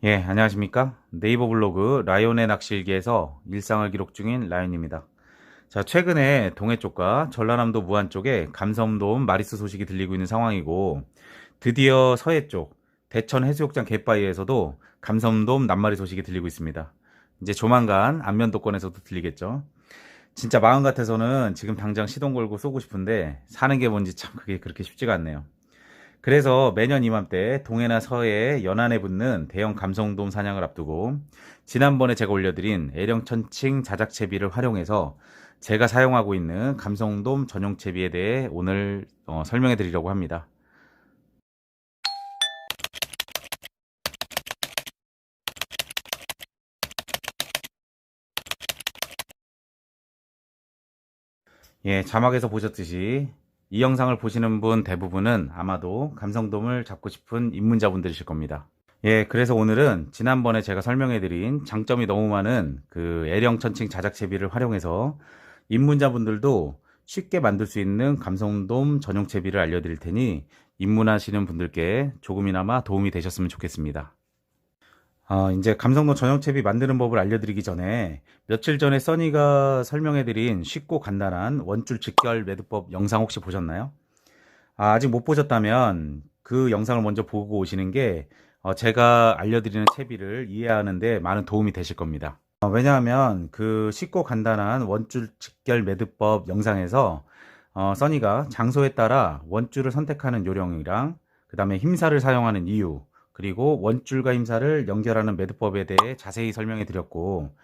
예, 안녕하십니까? 네이버 블로그 라이온의 낚시일기에서 일상을 기록 중인 라이온입니다. 자, 최근에 동해 쪽과 전라남도 무안 쪽에 감섬돔 마리수 소식이 들리고 있는 상황이고, 드디어 서해 쪽 대천 해수욕장 갯바위에서도 감섬돔 낱마리 소식이 들리고 있습니다. 이제 조만간 안면도권에서도 들리겠죠. 진짜 마음 같아서는 지금 당장 시동 걸고 쏘고 싶은데 사는 게 뭔지 참 그게 그렇게 쉽지가 않네요. 그래서 매년 이맘때 동해나 서해에 연안에 붙는 대형 감성돔 사냥을 앞두고 지난번에 제가 올려드린 애령천칭 자작채비를 활용해서 제가 사용하고 있는 감성돔 전용 채비에 대해 오늘 설명해 드리려고 합니다. 예, 자막에서 보셨듯이 이 영상을 보시는 분 대부분은 아마도 감성돔을 잡고 싶은 입문자분들이실 겁니다. 예, 그래서 오늘은 지난번에 제가 설명해드린 장점이 너무 많은 그 L형 천칭 자작채비를 활용해서 입문자분들도 쉽게 만들 수 있는 감성돔 전용 채비를 알려드릴 테니 입문하시는 분들께 조금이나마 도움이 되셨으면 좋겠습니다. 이제 감성돔 전용 채비 만드는 법을 알려드리기 전에 며칠 전에 써니가 설명해드린 쉽고 간단한 원줄 직결 매듭법 영상 혹시 보셨나요? 아직 못 보셨다면 그 영상을 먼저 보고 오시는 게 제가 알려드리는 채비를 이해하는 데 많은 도움이 되실 겁니다. 왜냐하면 그 쉽고 간단한 원줄 직결 매듭법 영상에서 써니가 장소에 따라 원줄을 선택하는 요령이랑 그 다음에 힘사를 사용하는 이유, 그리고 원줄과 힘사를 연결하는 매듭법에 대해 자세히 설명해 드렸고,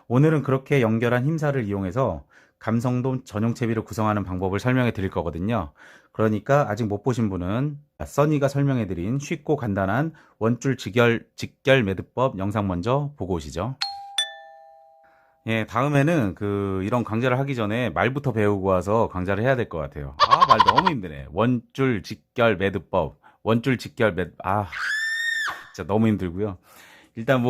오늘은 그렇게 연결한 힘사를 이용해서 감성돔 전용 채비를 구성하는 방법을 설명해 드릴 거거든요. 그러니까 아직 못 보신 분은 써니가 설명해 드린 쉽고 간단한 원줄 직결 매듭법 영상 먼저 보고 오시죠. 예, 다음에는 이런 강좌를 하기 전에 말부터 배우고 와서 강좌를 해야 될 것 같아요. 말 너무 힘드네. 원줄 직결 매듭법, 원줄 직결 진짜 너무 힘들고요. 일단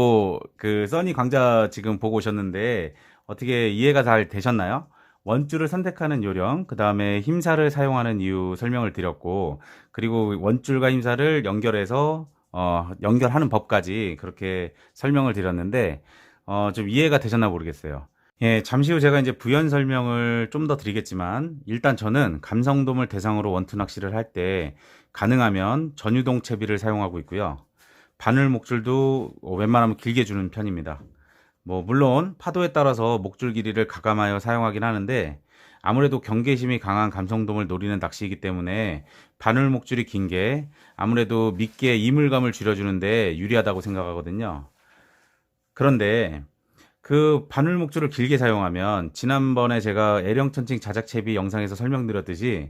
써니 강좌 지금 보고 오셨는데 어떻게 이해가 잘 되셨나요? 원줄을 선택하는 요령, 그 다음에 힘사를 사용하는 이유 설명을 드렸고, 그리고 원줄과 힘사를 연결해서 연결하는 법까지 그렇게 설명을 드렸는데 좀 이해가 되셨나 모르겠어요. 예, 잠시 후 제가 이제 부연 설명을 좀 더 드리겠지만, 일단 저는 감성돔을 대상으로 원투 낚시를 할 때 가능하면 전유동 채비를 사용하고 있고요. 바늘 목줄도 웬만하면 길게 주는 편입니다. 물론 파도에 따라서 목줄 길이를 가감하여 사용하긴 하는데, 아무래도 경계심이 강한 감성돔을 노리는 낚시이기 때문에 바늘 목줄이 긴 게 아무래도 미끼의 이물감을 줄여주는데 유리하다고 생각하거든요. 그런데 그 바늘 목줄을 길게 사용하면 지난번에 제가 L형 천칭 자작채비 영상에서 설명드렸듯이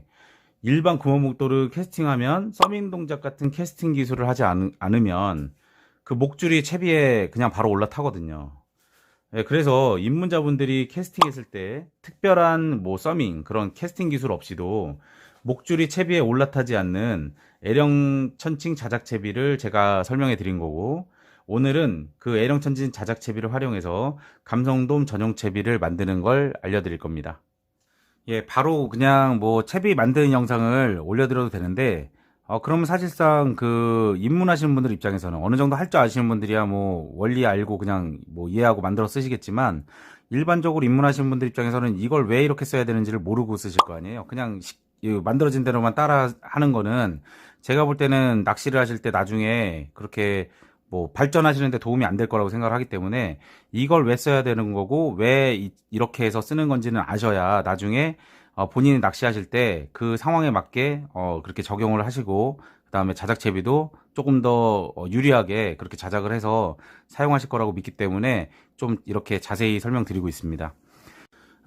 일반 구멍목도를 캐스팅하면 서밍 동작 같은 캐스팅 기술을 하지 않으면 그 목줄이 채비에 그냥 바로 올라타거든요. 예, 그래서 입문자분들이 캐스팅했을 때 특별한 서밍 그런 캐스팅 기술 없이도 목줄이 채비에 올라타지 않는 L형 천칭 자작 채비를 제가 설명해 드린 거고, 오늘은 그 L형 천칭 자작 채비를 활용해서 감성돔 전용 채비를 만드는 걸 알려드릴 겁니다. 예, 바로 그냥 채비 만드는 영상을 올려드려도 되는데, 그러면 사실상 입문하시는 분들 입장에서는 어느 정도 할 줄 아시는 분들이야 원리 알고 그냥 이해하고 만들어 쓰시겠지만, 일반적으로 입문하시는 분들 입장에서는 이걸 왜 이렇게 써야 되는지를 모르고 쓰실 거 아니에요. 그냥 만들어진 대로만 따라 하는 거는 제가 볼 때는 낚시를 하실 때 나중에 그렇게 발전하시는데 도움이 안 될 거라고 생각을 하기 때문에 이걸 왜 써야 되는 거고 왜 이렇게 해서 쓰는 건지는 아셔야 나중에 본인이 낚시하실 때 그 상황에 맞게 그렇게 적용을 하시고, 그 다음에 자작 채비도 조금 더 유리하게 그렇게 자작을 해서 사용하실 거라고 믿기 때문에 좀 이렇게 자세히 설명드리고 있습니다.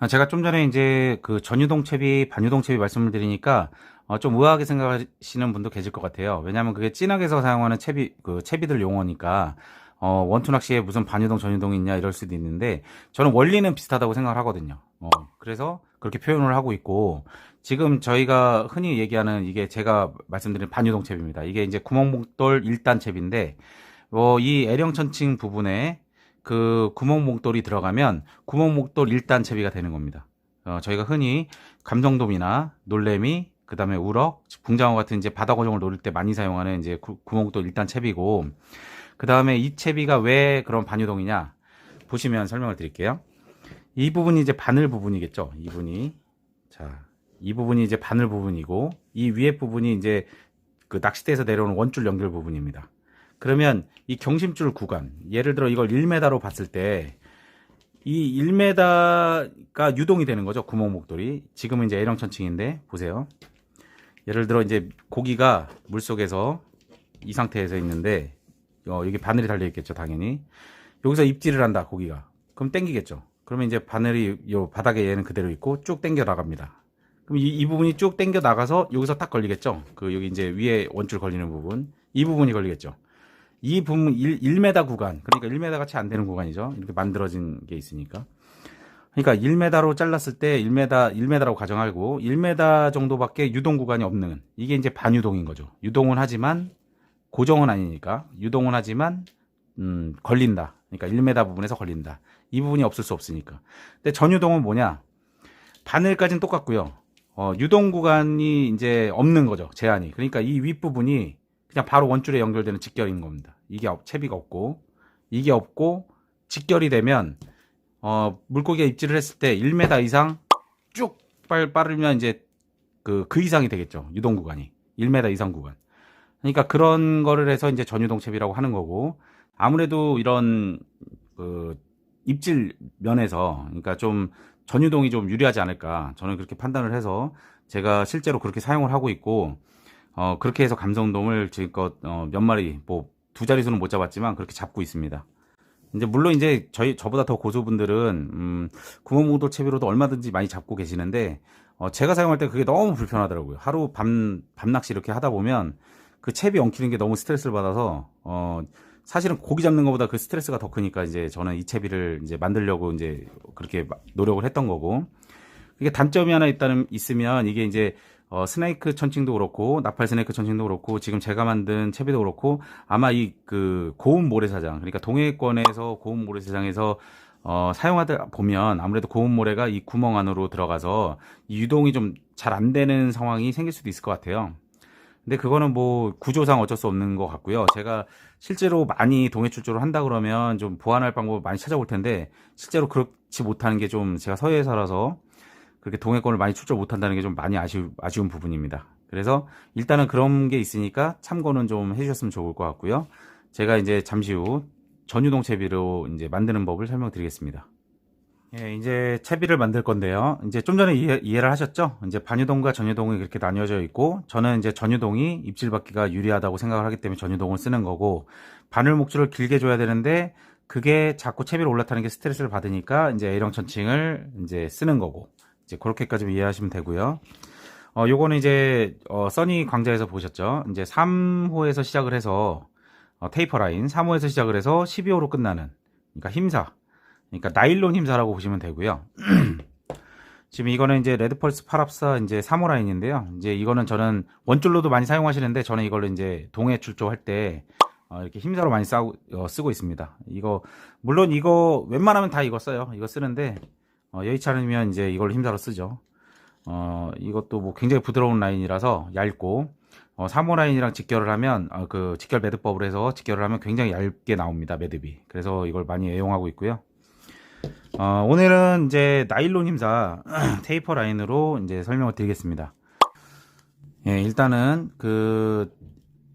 제가 좀 전에 이제 그 전유동 채비, 반유동 채비 말씀을 드리니까 좀 의아하게 생각하시는 분도 계실 것 같아요. 왜냐하면 그게 찐학에서 사용하는 채비들 용어니까 원투 낚시에 무슨 반유동, 전유동이 있냐 이럴 수도 있는데, 저는 원리는 비슷하다고 생각을 하거든요. 그래서 그렇게 표현을 하고 있고, 지금 저희가 흔히 얘기하는 이게 제가 말씀드린 반유동 채비입니다. 이게 이제 구멍목돌 1단 채비인데, 이 L형 천칭 부분에 그 구멍목돌이 들어가면 구멍목돌 1단 채비가 되는 겁니다. 저희가 흔히 감성돔이나 놀래미, 그 다음에 우럭, 붕장어 같은 이제 바다 고정을 노릴 때 많이 사용하는 이제 구멍목돌 1단 채비고, 그 다음에 이 채비가 왜 그런 반유동이냐 보시면 설명을 드릴게요. 이 부분이 이제 바늘 부분이겠죠. 이 부분이. 자, 이 부분이 이제 바늘 부분이고, 이 위에 부분이 이제 그 낚싯대에서 내려오는 원줄 연결 부분입니다. 그러면 이 경심줄 구간, 예를 들어 이걸 1m로 봤을 때, 이 1m가 유동이 되는 거죠. 구멍 목돌이. 지금은 이제 A형 천칭인데, 보세요. 예를 들어 이제 고기가 물속에서 이 상태에서 있는데, 여기 바늘이 달려있겠죠. 당연히. 여기서 입질을 한다, 고기가. 그럼 땡기겠죠. 그러면 이제 바늘이 요 바닥에 얘는 그대로 있고 쭉 당겨 나갑니다. 그럼 이 부분이 쭉 당겨 나가서 여기서 딱 걸리겠죠. 여기 이제 위에 원줄 걸리는 부분, 이 부분이 걸리겠죠. 이 부분 1m 구간, 그러니까 1m 같이 안 되는 구간이죠. 이렇게 만들어진 게 있으니까. 그러니까 1m로 잘랐을 때 1m라고 가정하고 1m 정도밖에 유동 구간이 없는, 이게 이제 반유동인 거죠. 유동은 하지만 고정은 아니니까. 유동은 하지만 걸린다. 그러니까 1m 부분에서 걸린다. 이 부분이 없을 수 없으니까. 근데 전유동은 뭐냐? 바늘까지는 똑같고요. 유동 구간이 이제 없는 거죠. 제한이. 그러니까 이 윗부분이 그냥 바로 원줄에 연결되는 직결인 겁니다. 이게 채비가 없고, 이게 없고, 직결이 되면, 물고기가 입질을 했을 때 1m 이상 쭉 빠르면 이제 그 이상이 되겠죠. 유동 구간이. 1m 이상 구간. 그러니까 그런 거를 해서 이제 전유동 채비라고 하는 거고, 아무래도 이런, 입질 면에서, 그러니까 좀 전유동이 좀 유리하지 않을까. 저는 그렇게 판단을 해서 제가 실제로 그렇게 사용을 하고 있고, 그렇게 해서 감성돔을 지금껏, 몇 마리, 뭐, 두 자릿수는 못 잡았지만 그렇게 잡고 있습니다. 이제 물론 이제 저보다 더 고수분들은, 구멍목돌 채비로도 얼마든지 많이 잡고 계시는데, 제가 사용할 때 그게 너무 불편하더라고요. 하루 밤 낚시 이렇게 하다 보면 그 채비 엉키는 게 너무 스트레스를 받아서, 사실은 고기 잡는 것보다 그 스트레스가 더 크니까 이제 저는 이 채비를 이제 만들려고 이제 그렇게 노력을 했던 거고, 이게 단점이 하나 있으면 이게 이제 스네이크 천칭도 그렇고 나팔 스네이크 천칭도 그렇고 지금 제가 만든 채비도 그렇고 아마 이 고온 모래사장, 그러니까 동해권에서 고온 모래사장에서 사용하다 보면 아무래도 고온 모래가 이 구멍 안으로 들어가서 이 유동이 좀 잘 안 되는 상황이 생길 수도 있을 것 같아요. 근데 그거는 뭐 구조상 어쩔 수 없는 것 같고요. 제가 실제로 많이 동해 출조를 한다 그러면 좀 보완할 방법을 많이 찾아볼 텐데, 실제로 그렇지 못하는 게 좀 제가 서해에 살아서 그렇게 동해권을 많이 출조 못한다는 게 좀 많이 아쉬운 부분입니다. 그래서 일단은 그런 게 있으니까 참고는 좀 해주셨으면 좋을 것 같고요. 제가 이제 잠시 후 전유동 채비로 이제 만드는 법을 설명드리겠습니다. 예, 이제 채비를 만들 건데요. 이제 좀 전에 이해를 하셨죠? 이제 반유동과 전유동이 그렇게 나뉘어져 있고, 저는 이제 전유동이 입질 받기가 유리하다고 생각을 하기 때문에 전유동을 쓰는 거고, 바늘 목줄을 길게 줘야 되는데, 그게 자꾸 채비로 올라타는 게 스트레스를 받으니까, 이제 A형 천칭을 이제 쓰는 거고, 이제 그렇게까지 이해하시면 되고요. 요거는 이제, 써니 광자에서 보셨죠? 이제 3호에서 시작을 해서, 테이퍼 라인, 3호에서 시작을 해서 12호로 끝나는, 그러니까 힘사. 그러니까 나일론 힘사라고 보시면 되고요. 지금 이거는 이제 레드펄스 8합사 이제 3호 라인인데요. 이제 이거는 저는 원줄로도 많이 사용하시는데 저는 이걸로 이제 동해 출조할 때 이렇게 힘사로 많이 쓰고 있습니다. 이거 물론 이거 웬만하면 다 이거 써요. 이거 쓰는데 여의치 않으면 이제 이걸로 힘사로 쓰죠. 이것도 뭐 굉장히 부드러운 라인이라서 얇고 3호 라인이랑 직결을 하면 그 직결 매듭법을 해서 직결을 하면 굉장히 얇게 나옵니다. 매듭이. 그래서 이걸 많이 애용하고 있고요. 오늘은 이제 나일론 힘사 테이퍼 라인으로 이제 설명을 드리겠습니다. 예, 일단은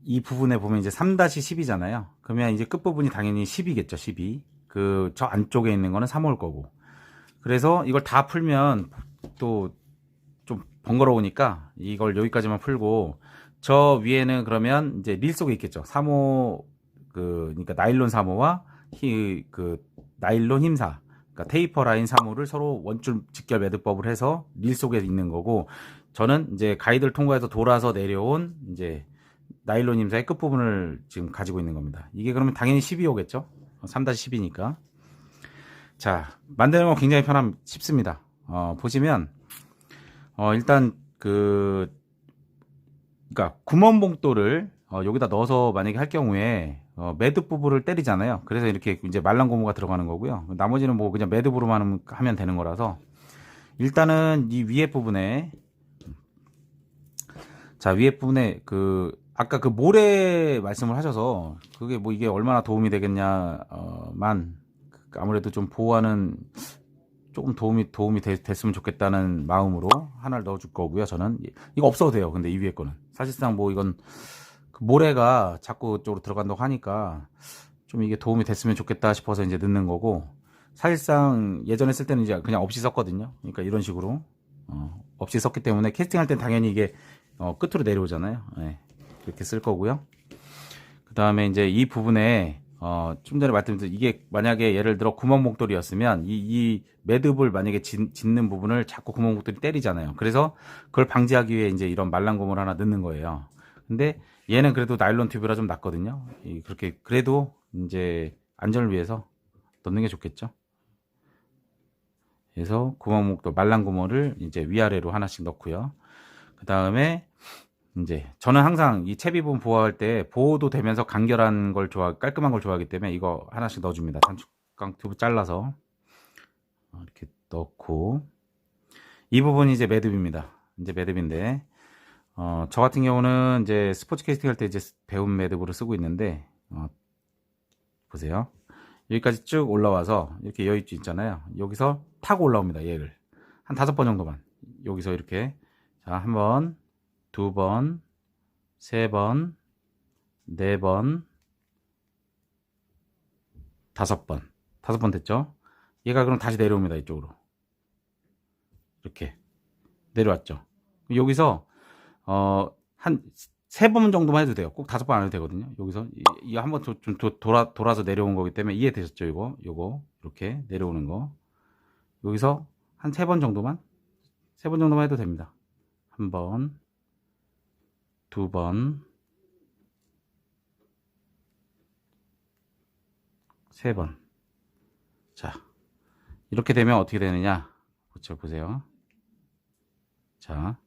이 부분에 보면 이제 3-10이잖아요. 그러면 이제 끝부분이 당연히 10이겠죠. 12. 저 안쪽에 있는 거는 3호일 거고. 그래서 이걸 다 풀면 또 좀 번거로우니까 이걸 여기까지만 풀고, 저 위에는 그러면 이제 릴 속에 있겠죠. 3호, 그러니까 나일론 3호와 나일론 힘사. 그러니까 테이퍼 라인 3호를 서로 원줄 직결 매듭법을 해서 릴 속에 있는 거고, 저는 이제 가이드를 통과해서 돌아서 내려온 이제 나일론 힘사의 끝부분을 지금 가지고 있는 겁니다. 이게 그러면 당연히 12호겠죠? 3-10이니까. 자, 만드는 건 굉장히 쉽습니다. 보시면, 일단 그러니까 구멍봉돌을 여기다 넣어서 만약에 할 경우에 매듭 부분을 때리잖아요. 그래서 이렇게 이제 말랑 고무가 들어가는 거고요. 나머지는 뭐 그냥 매듭으로만 하면 되는 거라서, 일단은 이 위에 부분에, 자, 위에 부분에 아까 그 모래 말씀을 하셔서 그게 뭐 이게 얼마나 도움이 되겠냐만 아무래도 좀 보호하는 조금 도움이 됐으면 좋겠다는 마음으로 하나를 넣어줄 거고요. 저는 이거 없어도 돼요. 근데 이 위에 거는 사실상 뭐 이건 그 모래가 자꾸 쪽으로 들어간다고 하니까 좀 이게 도움이 됐으면 좋겠다 싶어서 이제 넣는 거고, 사실상 예전에 쓸 때는 이제 그냥 없이 썼거든요. 그러니까 이런 식으로 없이 썼기 때문에 캐스팅할 땐 당연히 이게 끝으로 내려오잖아요. 네, 이렇게 쓸 거고요. 그 다음에 이제 이 부분에 좀 전에 말씀드린 이게 만약에 예를 들어 구멍 목도리였으면 이 매듭을 만약에 짓는 부분을 자꾸 구멍 목도리 때리잖아요. 그래서 그걸 방지하기 위해 이제 이런 말랑고무를 하나 넣는 거예요. 근데 얘는 그래도 나일론 튜브라 좀 낫거든요. 그렇게 그래도 이제 안전을 위해서 넣는 게 좋겠죠. 그래서 구멍 목도 말랑고무를 이제 위아래로 하나씩 넣고요. 그 다음에 이제 저는 항상 이 채비 부분 보호할 때 보호도 되면서 간결한 걸 깔끔한 걸 좋아하기 때문에 이거 하나씩 넣어줍니다. 단축강 튜브 잘라서 이렇게 넣고, 이 부분이 이제 매듭입니다. 이제 매듭인데 저 같은 경우는 이제 스포츠 캐스팅 할 때 이제 배운 매듭으로 쓰고 있는데 보세요. 여기까지 쭉 올라와서 이렇게 여입지 있잖아요. 여기서 타고 올라옵니다. 얘를 한 5번 정도만 여기서 이렇게, 자, 한 번, 두 번, 세 번, 네 번, 5번. 5번 됐죠? 얘가 그럼 다시 내려옵니다. 이쪽으로. 이렇게 내려왔죠. 여기서 한 3번 정도만 해도 돼요. 꼭 5번 안 해도 되거든요. 여기서 이 한번 좀 돌아서 내려온 거기 때문에 이해되셨죠? 요거 이렇게 내려오는 거. 여기서 한 3번 정도만 해도 됩니다. 한 번, 두 번, 세 번. 자, 이렇게 되면 어떻게 되느냐? 보세요. 자,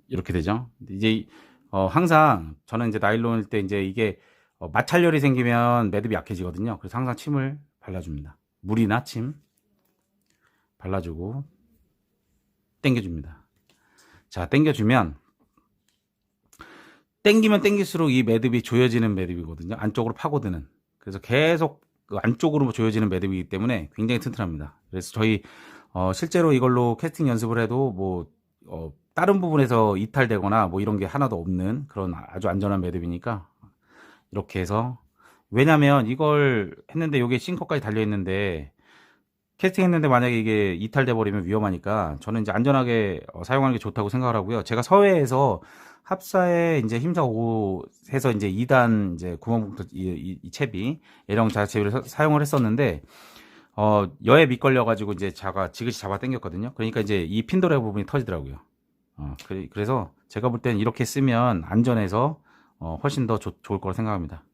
이렇게 되죠. 이제 항상 저는 이제 나일론일 때 이제 이게 마찰열이 생기면 매듭이 약해지거든요. 그래서 항상 침을 발라줍니다. 물이나 침 발라주고 당겨줍니다. 자, 당기면 당길수록 이 매듭이 조여지는 매듭이거든요. 안쪽으로 파고드는. 그래서 계속 그 안쪽으로 조여지는 매듭이기 때문에 굉장히 튼튼합니다. 그래서 저희 실제로 이걸로 캐스팅 연습을 해도 뭐 다른 부분에서 이탈되거나 뭐 이런 게 하나도 없는 그런 아주 안전한 매듭이니까 이렇게 해서, 왜냐면 이걸 했는데 이게 싱커까지 달려 있는데 캐스팅 했는데 만약에 이게 이탈돼 버리면 위험하니까 저는 이제 안전하게 사용하는 게 좋다고 생각을 하고요. 제가 서해에서 합사에 이제 힘사 5 해서 이제 2단 이제 구멍봉투 이 채비 L형 자체비를 사용을 했었는데 여에 밑걸려 가지고 이제 지그시 잡아 당겼거든요. 그러니까 이제 이 핀도레 부분이 터지더라고요. 그래서 제가 볼 때는 이렇게 쓰면 안전해서 훨씬 더 좋을 거라 생각합니다.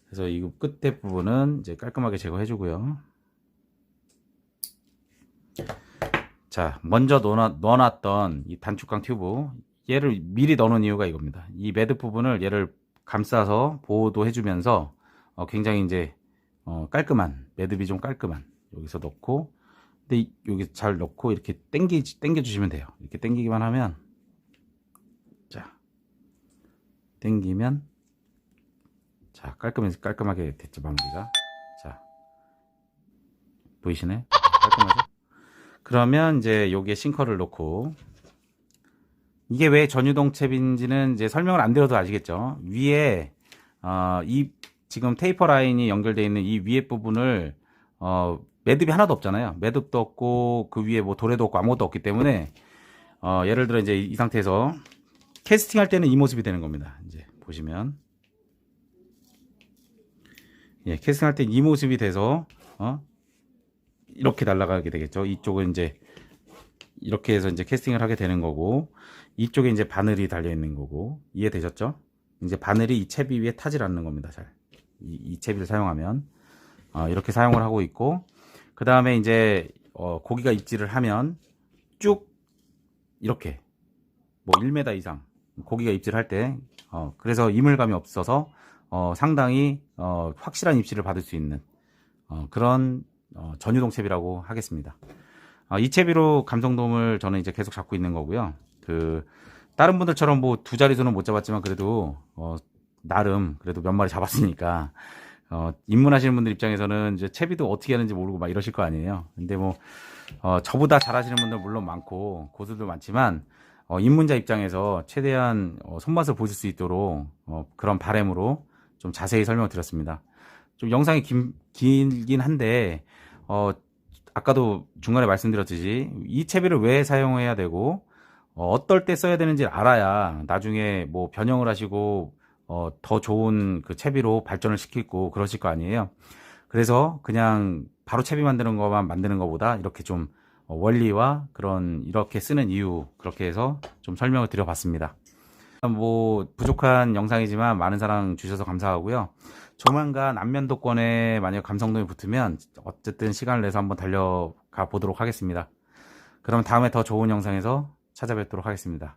그래서 이 끝에 부분은 이제 깔끔하게 제거해 주고요. 자, 먼저 넣어놨던 이 단축강 튜브, 얘를 미리 넣어놓은 이유가 이겁니다. 이 매듭 부분을 얘를 감싸서 보호도 해주면서 굉장히 이제 깔끔한, 매듭이 좀 깔끔한, 여기서 넣고, 근데 여기 잘 넣고 이렇게 당겨 주시면 돼요. 이렇게 당기기만 하면, 자, 당기면, 자, 깔끔하게 됐죠, 마무리가. 자, 보이시네? 깔끔하죠? 그러면 이제 여기에 싱커를 넣고, 이게 왜 전유동 탭인지는 이제 설명을 안 드려도 아시겠죠? 위에 이 지금 테이퍼 라인이 연결되어 있는 이 위에 부분을 매듭이 하나도 없잖아요. 매듭도 없고 그 위에 뭐 도래도 없고 아무것도 없기 때문에 예를 들어 이제 이 상태에서 캐스팅 할 때는 이 모습이 되는 겁니다. 이제 보시면, 예, 캐스팅 할 때 이 모습이 돼서 이렇게 날아가게 되겠죠. 이쪽은 이제 이렇게 해서 이제 캐스팅을 하게 되는 거고, 이쪽에 이제 바늘이 달려 있는 거고, 이해되셨죠? 이제 바늘이 이 채비 위에 타질 않는 겁니다. 잘. 이 채비를 사용하면 이렇게 사용을 하고 있고, 그 다음에 이제 고기가 입질을 하면 쭉 이렇게 뭐 1m 이상 고기가 입질할 때 그래서 이물감이 없어서 상당히 확실한 입질을 받을 수 있는 그런 전유동 채비라고 하겠습니다. 이 채비로 감성돔을 저는 이제 계속 잡고 있는 거고요. 그 다른 분들처럼 뭐 두 자릿수는 못 잡았지만 그래도 나름 그래도 몇 마리 잡았으니까 입문하시는 분들 입장에서는 이제 채비도 어떻게 하는지 모르고 막 이러실 거 아니에요. 근데 뭐 저보다 잘하시는 분들 물론 많고 고수도 많지만 입문자 입장에서 최대한 손맛을 보실 수 있도록 그런 바람으로 좀 자세히 설명을 드렸습니다. 좀 영상이 길긴 한데 아까도 중간에 말씀드렸듯이 이 채비를 왜 사용해야 되고 어떨 때 써야 되는지 알아야 나중에 뭐 변형을 하시고 더 좋은 그 채비로 발전을 시키고 그러실 거 아니에요. 그래서 그냥 바로 채비 만드는 것만 만드는 것보다 이렇게 좀 원리와 그런 이렇게 쓰는 이유 그렇게 해서 좀 설명을 드려봤습니다. 뭐 부족한 영상이지만 많은 사랑 주셔서 감사하고요. 조만간 안면도권에 만약 감성돔이 붙으면 어쨌든 시간을 내서 한번 달려가 보도록 하겠습니다. 그럼 다음에 더 좋은 영상에서 찾아뵙도록 하겠습니다.